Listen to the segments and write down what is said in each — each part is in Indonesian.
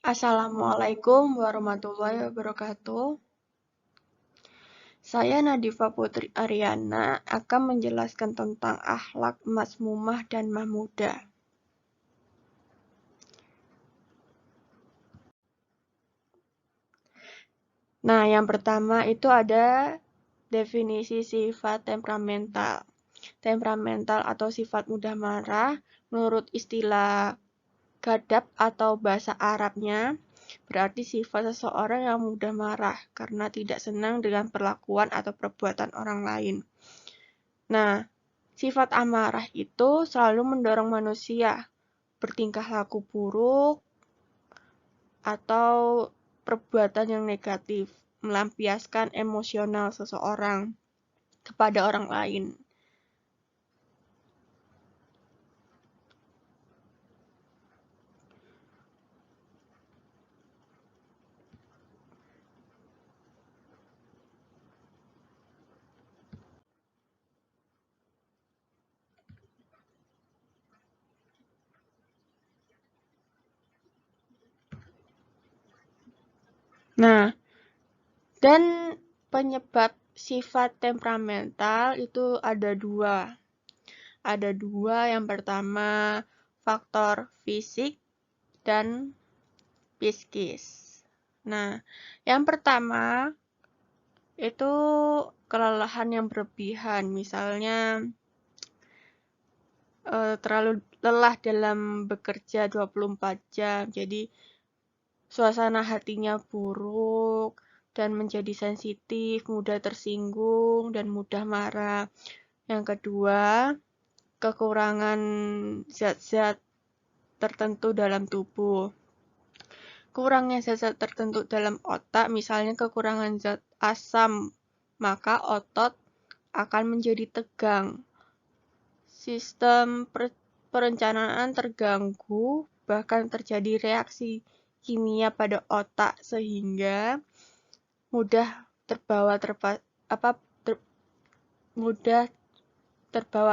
Assalamualaikum warahmatullahi wabarakatuh. Saya Nadifa Putri Aryana akan menjelaskan tentang akhlak Mazmumah dan Mahmudah. Nah, yang pertama itu ada definisi sifat temperamental. Temperamental atau sifat mudah marah, menurut istilah Ghadab atau bahasa Arabnya, berarti sifat seseorang yang mudah marah karena tidak senang dengan perlakuan atau perbuatan orang lain. Nah, sifat amarah itu selalu mendorong manusia bertingkah laku buruk atau perbuatan yang negatif, melampiaskan emosional seseorang kepada orang lain. Nah, dan penyebab sifat temperamental itu ada dua. Yang pertama faktor fisik dan psikis. Nah, yang pertama itu kelelahan yang berlebihan, misalnya terlalu lelah dalam bekerja 24 jam, jadi suasana hatinya buruk dan menjadi sensitif, mudah tersinggung, dan mudah marah. Yang kedua, kekurangan zat-zat tertentu dalam tubuh. Kurangnya zat-zat tertentu dalam otak, misalnya kekurangan zat asam, maka otot akan menjadi tegang. Sistem perencanaan terganggu, bahkan terjadi reaksi kimia pada otak sehingga mudah terbawa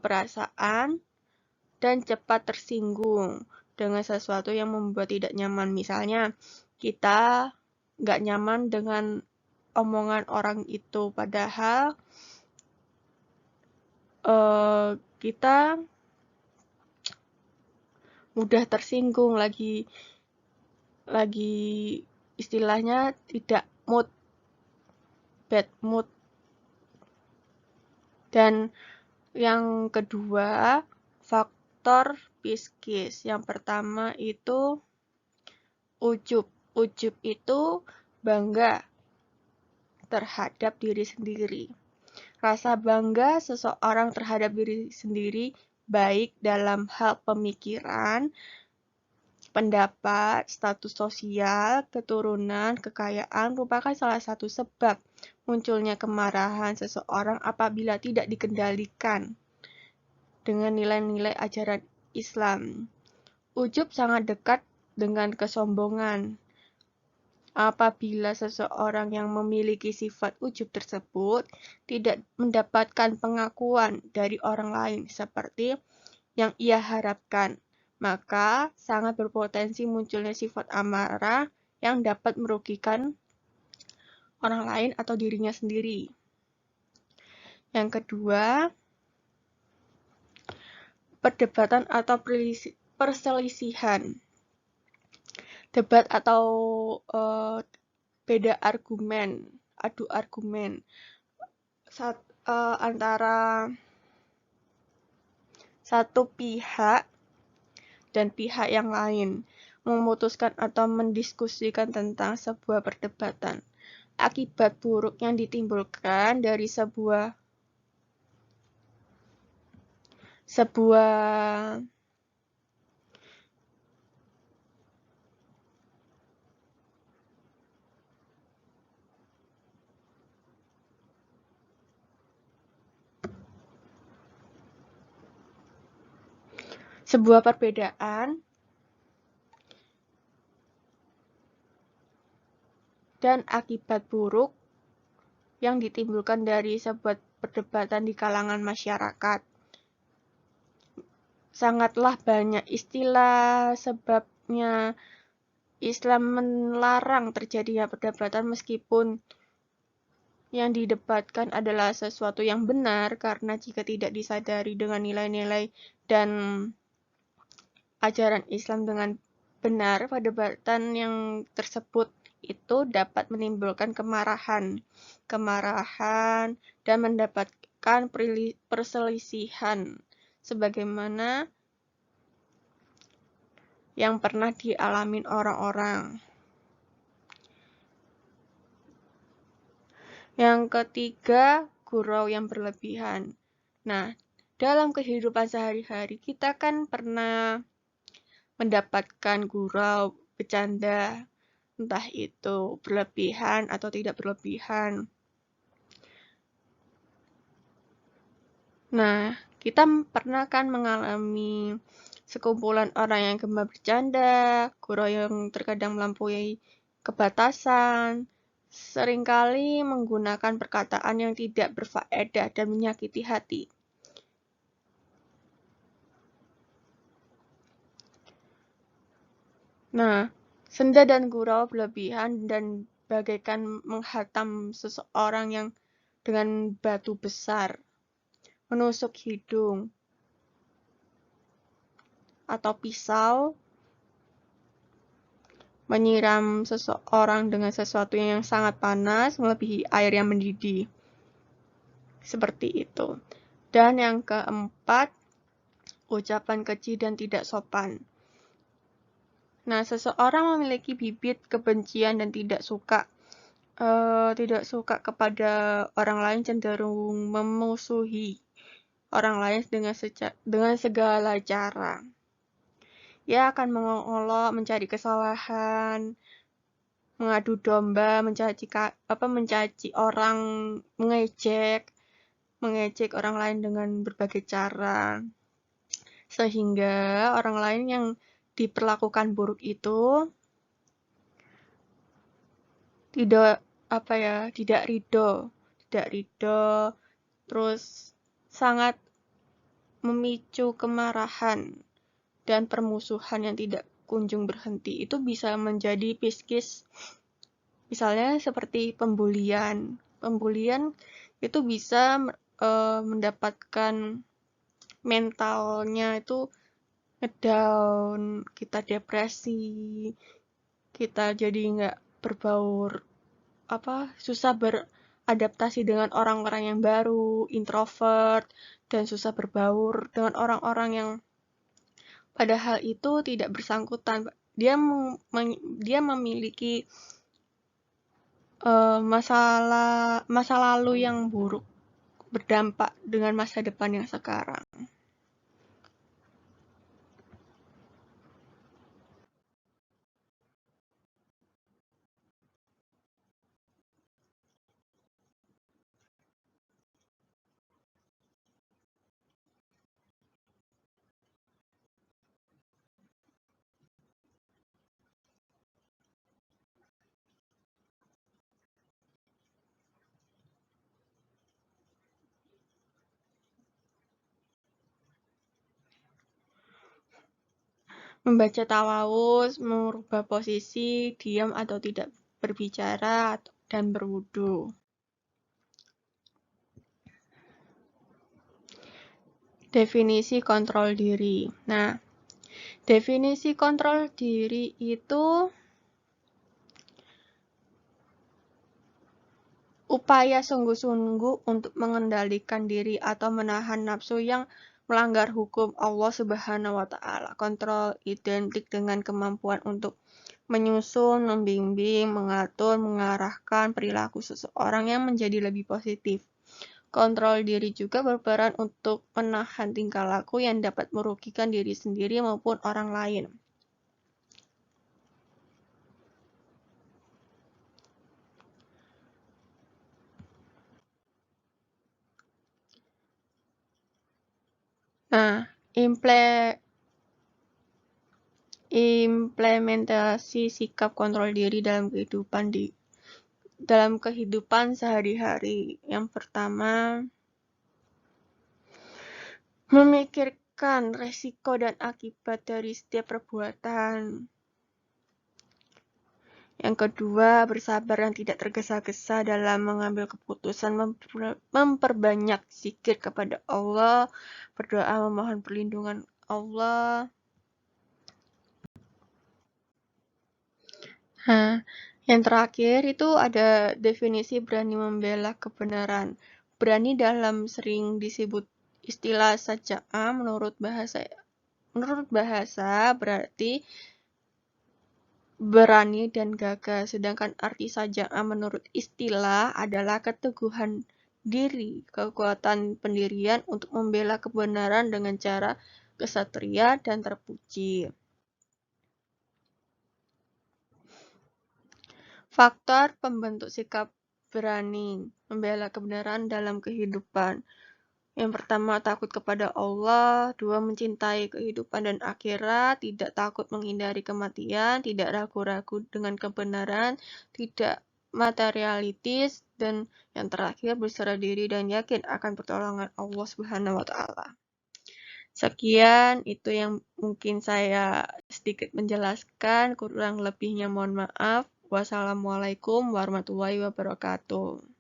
perasaan dan cepat tersinggung dengan sesuatu yang membuat tidak nyaman. Misalnya, kita nggak nyaman dengan omongan orang itu, padahal kita mudah tersinggung, lagi istilahnya tidak mood, bad mood. Dan yang kedua, faktor psikis. Yang pertama itu ujub. Ujub itu bangga terhadap diri sendiri. Rasa bangga seseorang terhadap diri sendiri baik dalam hal pemikiran, pendapat, status sosial, keturunan, kekayaan merupakan salah satu sebab munculnya kemarahan seseorang apabila tidak dikendalikan dengan nilai-nilai ajaran Islam. Ujub sangat dekat dengan kesombongan. Apabila seseorang yang memiliki sifat ujub tersebut tidak mendapatkan pengakuan dari orang lain seperti yang ia harapkan, maka sangat berpotensi munculnya sifat amarah yang dapat merugikan orang lain atau dirinya sendiri. Yang kedua, perdebatan atau perselisihan. Debat atau beda argumen, adu argumen antara satu pihak dan pihak yang lain, memutuskan atau mendiskusikan tentang sebuah perdebatan. Akibat buruk yang ditimbulkan dari sebuah perbedaan dan akibat buruk yang ditimbulkan dari sebuah perdebatan di kalangan masyarakat. Sangatlah banyak istilah sebabnya Islam melarang terjadinya perdebatan meskipun yang didebatkan adalah sesuatu yang benar, karena jika tidak disadari dengan nilai-nilai dan ajaran Islam dengan benar, perdebatan yang tersebut itu dapat menimbulkan kemarahan dan mendapatkan perselisihan sebagaimana yang pernah dialami orang-orang. Yang ketiga, gurau yang berlebihan. Nah, dalam kehidupan sehari-hari kita kan pernah mendapatkan gurau, bercanda, entah itu berlebihan atau tidak berlebihan. Nah, kita pernah kan mengalami sekumpulan orang yang gemar bercanda, gurau yang terkadang melampaui kebatasan, seringkali menggunakan perkataan yang tidak berfaedah dan menyakiti hati. Nah, senda dan gurau berlebihan dan bagaikan menghantam seseorang yang dengan batu besar, menusuk hidung, atau pisau, menyiram seseorang dengan sesuatu yang sangat panas melebihi air yang mendidih. Seperti itu. Dan yang keempat, ucapan keji dan tidak sopan. Nah, seseorang memiliki bibit kebencian dan tidak suka kepada orang lain, cenderung memusuhi orang lain dengan segala cara. Ia akan mengolok, mencari kesalahan, mengadu domba, mencaci orang, mengejek orang lain dengan berbagai cara, sehingga orang lain yang diperlakukan buruk itu tidak ridho, terus sangat memicu kemarahan dan permusuhan yang tidak kunjung berhenti. Itu bisa menjadi psikis, misalnya seperti pembulian. Pembulian itu bisa mendapatkan mentalnya itu ngedown, kita depresi, kita jadi nggak berbaur, susah beradaptasi dengan orang-orang yang baru, introvert, dan susah berbaur dengan orang-orang yang padahal itu tidak bersangkutan. Dia memiliki masa lalu yang buruk berdampak dengan masa depan yang sekarang. Membaca tawawus, merubah posisi, diam atau tidak berbicara, dan berwudu. Definisi kontrol diri. Nah, definisi kontrol diri itu upaya sungguh-sungguh untuk mengendalikan diri atau menahan nafsu yang melanggar hukum Allah Subhanahu wa Ta'ala. Kontrol identik dengan kemampuan untuk menyusun, membimbing, mengatur, mengarahkan perilaku seseorang yang menjadi lebih positif. Kontrol diri juga berperan untuk menahan tingkah laku yang dapat merugikan diri sendiri maupun orang lain. Nah, implementasi sikap kontrol diri dalam kehidupan sehari-hari. Yang pertama, memikirkan resiko dan akibat dari setiap perbuatan. Yang kedua, bersabar dan tidak tergesa-gesa dalam mengambil keputusan, memperbanyak zikir kepada Allah, berdoa memohon perlindungan Allah. Nah, yang terakhir itu ada definisi berani membela kebenaran. Berani dalam sering disebut istilah saja'ah menurut bahasa berarti berani dan gagah, sedangkan arti saja'ah menurut istilah adalah keteguhan diri, kekuatan pendirian untuk membela kebenaran dengan cara kesatria dan terpuji. Faktor pembentuk sikap berani membela kebenaran dalam kehidupan. Yang pertama, takut kepada Allah. Dua, mencintai kehidupan dan akhirat. Tidak takut menghindari kematian. Tidak ragu-ragu dengan kebenaran. Tidak materialistis. Dan yang terakhir, berserah diri dan yakin akan pertolongan Allah Subhanahu wa Ta'ala. Sekian, itu yang mungkin saya sedikit menjelaskan. Kurang lebihnya mohon maaf. Wassalamualaikum warahmatullahi wabarakatuh.